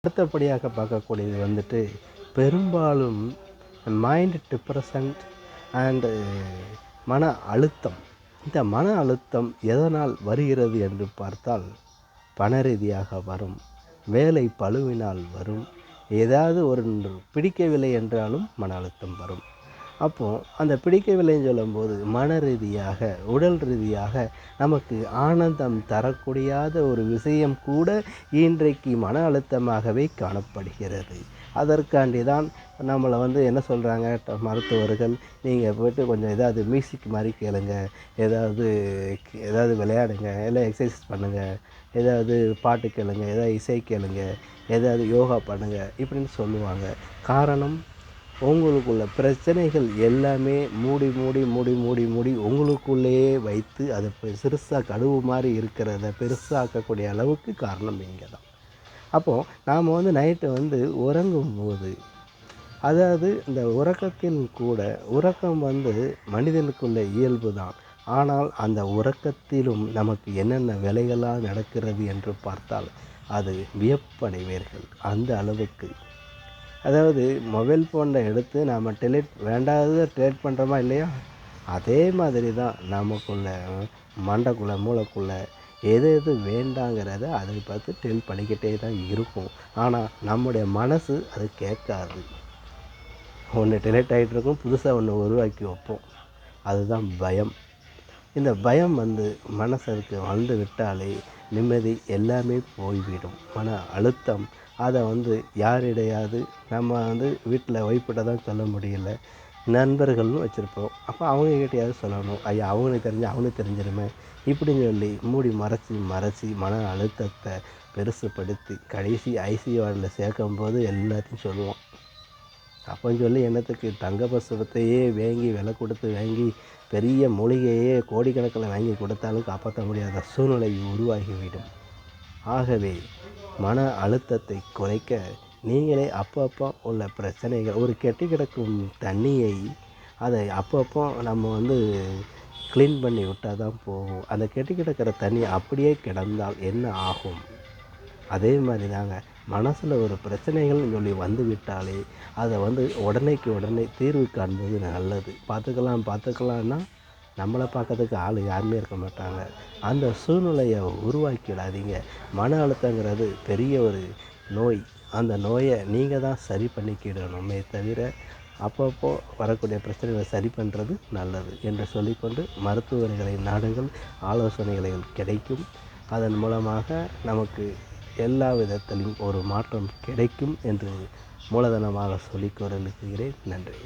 அடுத்தபடியாக பார்க்கக்கூடியது வந்துட்டு பெரும்பாலும் மைண்ட் டிப்ரெஷன்ட் அண்டு மன அழுத்தம். இந்த மன அழுத்தம் எதனால் வருகிறது என்று பார்த்தால் பண ரீதியாக வரும், வேலை பளுவினால் வரும், ஏதாவது ஒரு பிடிக்கவில்லை என்றாலும் மன அழுத்தம் வரும். அப்போது அந்த பிடிக்கவில்லைன்னு சொல்லும்போது மன ரீதியாக உடல் ரீதியாக நமக்கு ஆனந்தம் தரக்கூடியாத ஒரு விஷயம் கூட இன்றைக்கு மன அழுத்தமாகவே காணப்படுகிறது. அதற்காண்டி தான் நம்மளை என்ன சொல்கிறாங்க மருத்துவர்கள், நீங்கள் போய்ட்டு கொஞ்சம் ஏதாவது மியூசிக் மாதிரி கேளுங்க, ஏதாவது விளையாடுங்க, இல்லை எக்ஸசைஸ் பண்ணுங்கள், ஏதாவது பாட்டு கேளுங்க, ஏதாவது இசை கேளுங்க, ஏதாவது யோகா பண்ணுங்கள் இப்படின்னு சொல்லுவாங்க. காரணம், உங்களுக்குள்ள பிரச்சனைகள் எல்லாமே மூடி மூடி மூடி மூடி மூடி உங்களுக்குள்ளேயே வைத்து அதை சிறுசாக கடுவு மாதிரி இருக்கிறத பெருசாக்கக்கூடிய அளவுக்கு காரணம் இங்கே தான். அப்போது நாம் நைட்டு உறங்கும்போது, அதாவது இந்த உறக்கத்தின் கூட உறக்கம் மனிதனுக்குள்ள இயல்பு தான். ஆனால் அந்த உறக்கத்திலும் நமக்கு என்னென்ன வேலைகளாக நடக்கிறது என்று பார்த்தால் அது வியப்படைவீர்கள். அந்த அளவுக்கு, அதாவது மொபைல் ஃபோனில் எடுத்து நாம் வேண்டாததை டெலீட் பண்ணுறோமா இல்லையா, அதே மாதிரி தான் நமக்குள்ள மண்டைக்குள்ளே மூளைக்குள்ளே எது எது வேண்டாங்கிறத அதை பார்த்து டெலீட் பண்ணிக்கிட்டே தான் இருக்கும். ஆனால் நம்முடைய மனசு அது கேட்காது. ஒன்று டெலீட் ஆகிட்டு இருக்கும், புதுசாக ஒன்று உருவாக்கி வைப்போம். அதுதான் பயம். இந்த பயம் மனசுக்கு வந்து விட்டாலே நிம்மதி எல்லாமே போய்விடும். மன அழுத்தம் அதை யாரிடையாவது நம்ம வீட்டில் ஒய்ஃப்கிட்ட தான் சொல்ல முடியல, நண்பர்கள்னு வச்சுருப்போம், அப்போ அவங்கக்கிட்டையாவது சொல்லணும். ஐயா அவனுக்கு தெரிஞ்சிருமே இப்படின்னு சொல்லி மூடி மறைச்சி மன அழுத்தத்தை பெருசுப்படுத்தி கடைசி ஐசியூ வார்டில் சேர்க்கும்போது எல்லாத்தையும் சொல்லுவோம். அப்போ சொல்லி என்னத்துக்கு தங்க பசுவத்தையே விலை கொடுத்து வாங்கி பெரிய மூலிகையே கோடிக்கணக்கில் வாங்கி கொடுத்தாலும் காப்பாற்ற முடியாத சூழ்நிலை உருவாகிவிடும். ஆகவே மன அழுத்தத்தை குறைக்க நீங்களே அப்பப்போ உள்ள பிரச்சனைகள், ஒரு கெட்டி கிடக்கும் தண்ணியை அதை அப்பப்போ நம்ம க்ளீன் பண்ணி விட்டால் தான் போகும். அந்த கெட்டி கிடக்கிற தண்ணி அப்படியே கிடந்தால் என்ன ஆகும்? அதே மாதிரி தாங்க மனசில் ஒரு பிரச்சனைகள்னு சொல்லி விட்டாலே அதை உடனேக்கு உடனே தீர்வு காண்பது நல்லது. பார்த்துக்கலான்னா நம்மளை பார்க்கறதுக்கு ஆள் யாருமே இருக்க மாட்டாங்க. அந்த சூழ்நிலையை உருவாக்கிடாதீங்க. மன அழுத்தங்கிறது பெரிய ஒரு நோய். அந்த நோயை நீங்கள் தான் சரி பண்ணிக்கிடணுமே தவிர அப்பப்போ வரக்கூடிய பிரச்சனைகளை சரி பண்ணுறது நல்லது என்று சொல்லிக்கொண்டு மருத்துவர்களை நாடுகள், ஆலோசனைகளை கிடைக்கும். அதன் மூலமாக நமக்கு எல்லா விதத்திலும் ஒரு மாற்றம் கிடைக்கும் என்று மூலதனமாக சொல்லிக் கொண்டிருக்கிறேன். நன்றி.